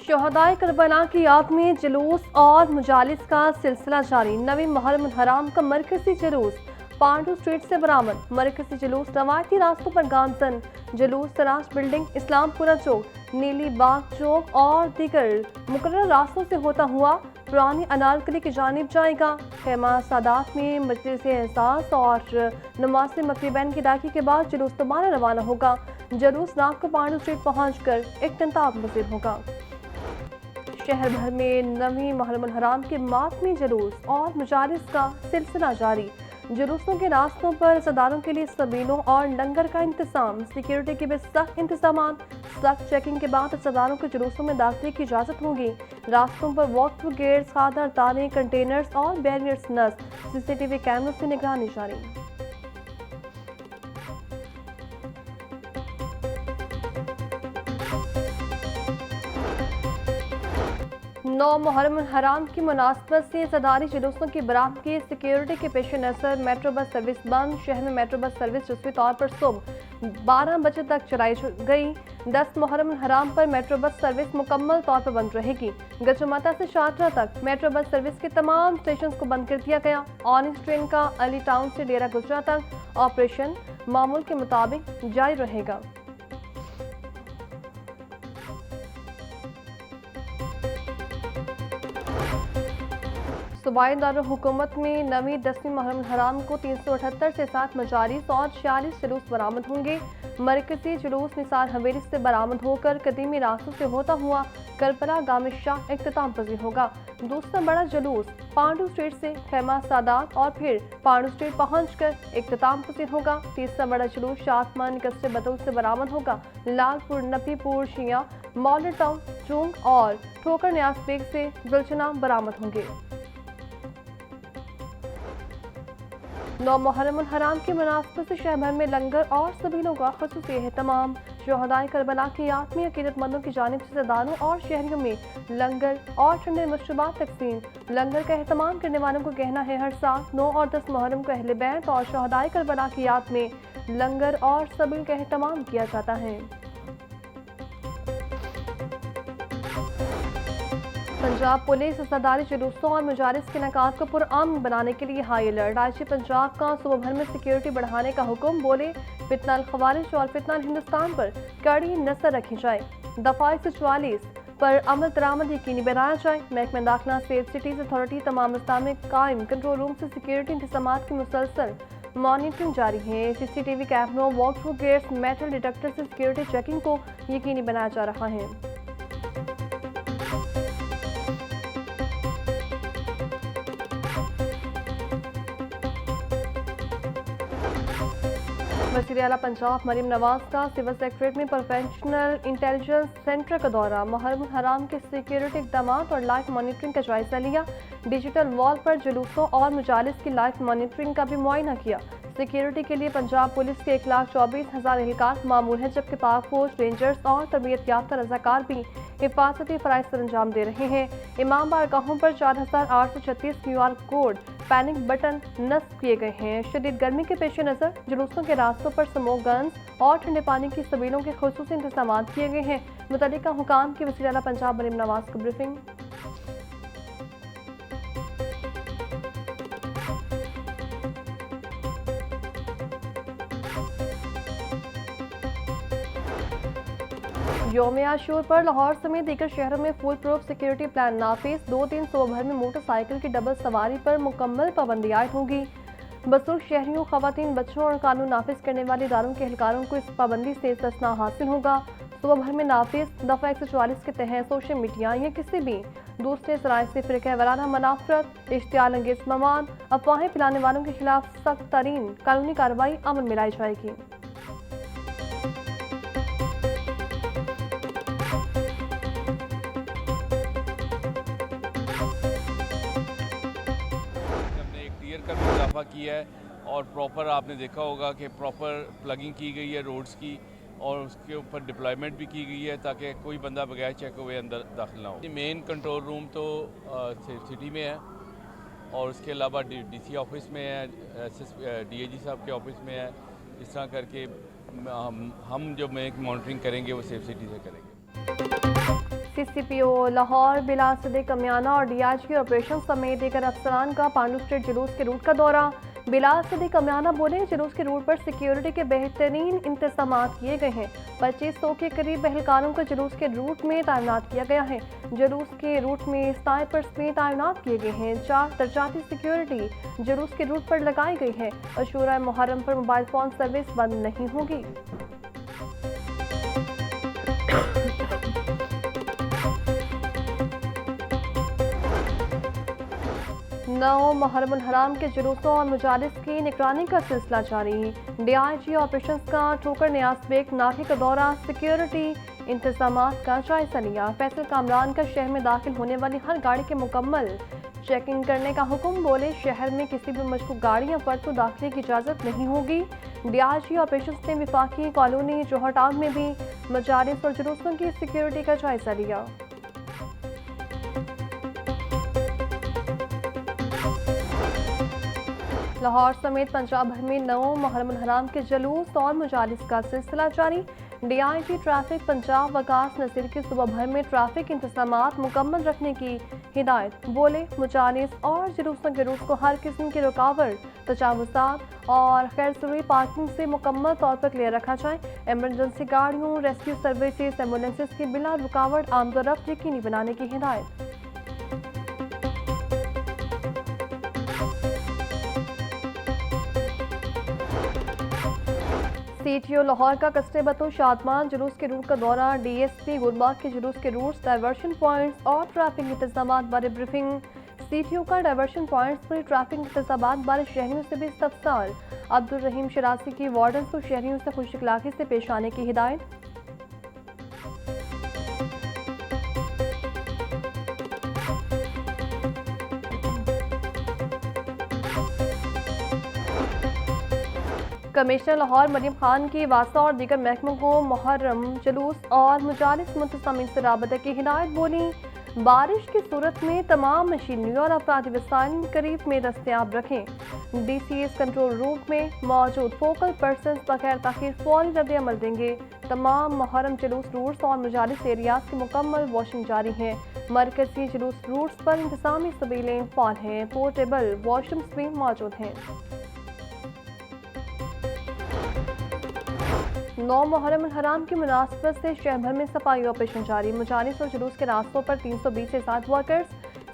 शहदाए Karbala की याद में जुलूस और मुजालिस का सिलसिला जारी। नवी मुहर्रम हराम का मरकजी जुलूस पांडू स्ट्रीट से बरामद। मरकजी जुलूस रवायती रास्तों पर गामजन। जुलूस तराश बिल्डिंग, इस्लामपुरा चौक, नीली बाग चौक और दीगर मुकर्रर रास्तों से होता हुआ पुरानी अनारकली की जानिब जाएगा। खेमा सादात में मजलिस एहसास और नमाज मगरिबैन की अदायगी के बाद जुलूस दोबारा रवाना होगा। जुलूस रात को पांडू स्ट्रीट पहुंचकर इख्तिताम पजीर होगा। शहर भर में नवी मुहर्रम हराम के मातमी जुलूस और मुजालिस का सिलसिला जारी। जुलूसों के रास्तों पर सदारों के लिए सबीलों और लंगर का इंतजाम। सिक्योरिटी के भी सख्त इंतजाम। सख्त चेकिंग के बाद सदारों के जुलूसों में दाखिले की इजाज़त होगी। रास्तों पर वॉक गेट्स, खादर तारें, कंटेनर्स और बैरियर्स नस्ब। CCTV कैमरों से निगरानी जारी। नौ मुहर्रम हराम की मुनासबत से सदारी जुलूसों की बरात की सिक्योरिटी के पेश नज़र मेट्रो बस सर्विस बंद। शहर में मेट्रो बस सर्विस जज़वी तौर पर सुबह 12 बजे तक चलाई गई। 10 मुहर्रम हराम पर मेट्रो बस सर्विस मुकम्मल तौर पर बंद रहेगी। गजमाता से शाहजहां तक मेट्रो बस सर्विस के तमाम स्टेशन को बंद कर दिया गया। ऑरेंज ट्रेन का अली टाउन से डेरा गुजरा तक ऑपरेशन मामूल के मुताबिक जारी रहेगा। सूबाई दारुल हुकूमत में नवी 10वीं मुहर्रम हराम को 378 से 7 मजालिस और 46 जुलूस बरामद होंगे। मरकजी जुलूस निसार हवेली से बरामद होकर कदीमी रास्तों से होता हुआ करबला गामिशाह इख्तिताम पजीर होगा। दूसरा बड़ा जुलूस पांडू स्ट्रीट से खेमा सादात और फिर पांडू स्ट्रीट पहुंचकर इख्तिताम पजीर होगा। तीसरा बड़ा जुलूस शातमान कस्बे बतौल से बरामद होगा। लालपुर, नबीपुर, शिया, मॉडल टाउन, चूंग और ठोकर न्याज बेग से गुलचना बरामद होंगे। 9 मुहर्रम हराम की मुनासबत से शहर भर में लंगर और सबीलों का खुसूसी एहतमाम। शहदाए करबला की याद में अकीदतमंदों की जानिब से सदारों और शहरियों में लंगर और ठंडे मशरूबात तकसीम। लंगर का एहतमाम करने वालों को कहना है हर साल 9 और 10 मुहर्रम को अहले बैत और शहदाए करबला की याद में लंगर और सबील का एहतमाम किया जाता है। पंजाब पुलिस सदारी जुलूसों और मुजालिस के नकात को पुरअमन बनाने के लिए हाई अलर्ट। IG पंजाब का सूबा भर में सिक्योरिटी बढ़ाने का हुक्म। बोले फितना खवारिज और फितना हिंदुस्तान पर कड़ी नजर रखी जाए। दफा 144 पर अमल दरामद यकीनी बनाया जाए। महकमा दाखिला सेफ सिटीज अथॉरिटी तमाम इस्लाम में कायम कंट्रोल रूम से सिक्योरिटी इंतजाम की मुसलसल मॉनिटरिंग जारी है। CCTV कैमरों, walk through gates, metal detector से सिक्योरिटी चेकिंग को यकीनी बनाया जा रहा है। वज़ीर आला पंजाब मरीम नवाज का सिविल सेक्रेटरीट में प्रोफेशनल इंटेलिजेंस सेंटर का दौरा। मुहर्रम हराम के सिक्योरिटी इक़दाम और लाइव मॉनिटरिंग का जायजा लिया। डिजिटल वॉल पर जुलूसों और मुजालिस की लाइव मॉनिटरिंग का भी मुआयना किया। सिक्योरिटी के लिए पंजाब पुलिस के 1,24,000 एहलकार मामूल है, जबकि पाक फौज, रेंजर्स और तरबियत याफ्ता रज़ाकार भी हिफाजती फ़राइज़ सर अंजाम दे रहे हैं। इमाम बारगाहों पर 4,836 QR कोड पैनिक बटन नस्ब किए गए हैं। शदीद गर्मी के पेश नज़र जुलूसों के रास्तों पर स्मोक गन्स और ठंडे पानी की सबीलों के खुसूसी इंतजाम किए गए हैं। मुतल्लिका हुकाम की वज़ीर आला पंजाब मरीम नवाज की ब्रीफिंग। यौम आशूर पर लाहौर समेत दीगर शहरों में फुल प्रूफ सिक्योरिटी प्लान नाफिज। 2 दिन सूबा भर में मोटरसाइकिल की डबल सवारी पर मुकम्मल पाबंदी आयद होगी। बुजुर्ग शहरियों, खवातीन, बच्चों और कानून नाफिज करने वाले इदारों के एहलकारों को इस पाबंदी से इस्तिस्ना हासिल होगा। सूबा भर में नाफिज दफ़ा 144 के तहत सोशल मीडिया या किसी भी दूसरे जराए से फ़िरक़ा वाराना मनाफरत, इश्तियाल अंगेज़ मवाद, अफवाहें फैलाने वालों के खिलाफ सख्त तरीन कानूनी कार्रवाई अमल में लाई जाएगी। का भी इजाफा किया है और प्रॉपर आपने देखा होगा कि प्रॉपर प्लगिंग की गई है रोड्स की और उसके ऊपर डिप्लॉयमेंट भी की गई है ताकि कोई बंदा बगैर चेक हुए अंदर दाखिल ना हो। मेन कंट्रोल रूम तो सिटी में है और उसके अलावा DC ऑफिस में है, DAG साहब के ऑफिस में है। इस तरह करके हम जो मॉनिटरिंग करेंगे वो सेफ सिटी से करेंगे। सीसीपीओ लाहौर बिलाल सदीक कमियाना और डीआईजी ऑपरेशन समेत दीगर अफसरान का पांडू स्ट्रीट जुलूस के रूट का दौरा। बिलाल सदीक कमियाना बोले, जुलूस के रूट पर सिक्योरिटी के बेहतरीन इंतजाम किए गए हैं। 2500 के करीब एहलकारों को जुलूस के रूट में तैनात किया गया है। जुलूस के रूट में स्नाइपर्स भी तैनात किए गए हैं। 4 दर्जाती सिक्योरिटी जुलूस के रूट पर लगाई गई है। अशूरा मुहर्रम पर मोबाइल फोन सर्विस बंद नहीं होगी। नौ मुहर्रम हराम के जुलूसों और मुजालिस की निगरानी का सिलसिला जारी। डीआईजी ऑपरेशंस का ठोकर न्यास बेग नाके का दौरा, सिक्योरिटी इंतजाम का जायजा लिया। फैसल कामरान का शहर में दाखिल होने वाली हर गाड़ी के मुकम्मल चेकिंग करने का हुक्म। बोले, शहर में किसी भी मशकूक गाड़ी या फर्द को दाखिले की इजाज़त नहीं होगी। डीआईजी ऑपरेशंस ने विफाकी कॉलोनी जौहर टाउन में भी मुजालिस और जुलूसों की सिक्योरिटी का जायजा लिया। लाहौर समेत पंजाब भर में 9 मुहर्रम हराम के जुलूस और मुजालिस का सिलसिला जारी। डीआईजी ट्रैफिक पंजाब वकास नसीर की सुबह भर में ट्रैफिक इंतजामात मुकम्मल रखने की हिदायत। बोले, मुजालिस और जुलूसों के रूट को हर किस्म की रुकावट, तजावुज़ात और गैर-ज़रूरी पार्किंग से मुकम्मल तौर पर क्लियर रखा जाए। एमरजेंसी गाड़ियों, रेस्क्यू सर्विसेज, एम्बुलेंसेज की बिला रुकावट आमदोरफ्त यकीनी बनाने की हिदायत। सीटीओ लाहौर का कस्टे बतो शादमान जुलूस के रूट का दौरा। डीएसपी गुलबाग के जुलूस के रूट्स, डाइवर्शन पॉइंट्स और ट्रैफिक इंतजामात बारे ब्रीफिंग। सीटीओ का डाइवर्शन पॉइंट्स पर ट्रैफिक इंतजामात बारे शहरियों से भी इस्तफसार। अब्दुल रहीम शरासी की वार्डन को शहरियों से खुश अखलाकी से पेश आने की हिदायत। कमिश्नर लाहौर मरियम खान की वासा और दीगर महकमों को मुहर्रम जुलूस और मुजालिस मुंतज़मीन से राबते की हिदायत। बोली, बारिश की सूरत में तमाम मशीनरी और अफरादी वसाइल करीब में दस्तयाब रखें। डीसीएस कंट्रोल रूम में मौजूद फोकल पर्सन बगैर ताखीर फौरी रद्द-ए-अमल देंगे। तमाम मुहर्रम जुलूस रूट्स और मुजालिस एरियाज की मुकम्मल वॉशिंग जारी है। मरकजी जुलूस रूट्स पर इंतजामी सबीलें फाल हैं। पोर्टेबल वॉशरूम्स भी मौजूद हैं। 9 मुहर्रम हराम की मुनासबत से शहर भर में सफाई ऑपरेशन जारी। मुजालिस और जुलूस के रास्तों पर 320 से 7 वर्कर्स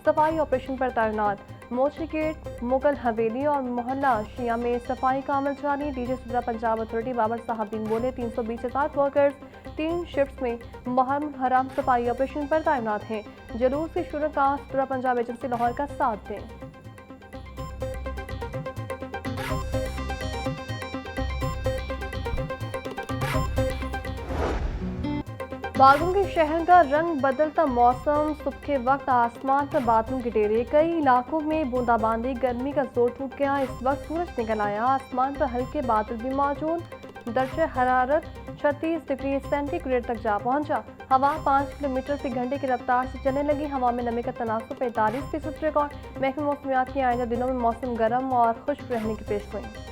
सफाई ऑपरेशन पर तैनात। मोची गेट, मुगल हवेली और मोहल्ला शिया में सफाई का अमल जारी। डीजी सुबरा पंजाब अथॉरिटी बाबर साहब बोले, 320 से 7 वर्कर्स 3 शिफ्ट्स में मुहर्रम हराम सफाई ऑपरेशन पर तैनात हैं। जुलूस के शुरका सुबरा पंजाब एजेंसी लाहौर का साथ दें। बादलों के शहर का रंग बदलता मौसम। सुबह के वक्त आसमान पर बादलों के डेरे, कई इलाकों में बूंदाबांदी, गर्मी का जोर टूट गया। इस वक्त सूरज निकल आया, आसमान पर हल्के बादल भी मौजूद। दर्जे हरारत 36 डिग्री सेंटीग्रेड तक जा पहुंचा। हवा 5 किलोमीटर फी घंटे की रफ्तार से चलने लगी। हवा में नमी का तनासुब 45% रिकॉर्ड। महकमे मौसमियात की आइंदा दिनों में मौसम गर्म और खुश्क रहने की पेशगोई।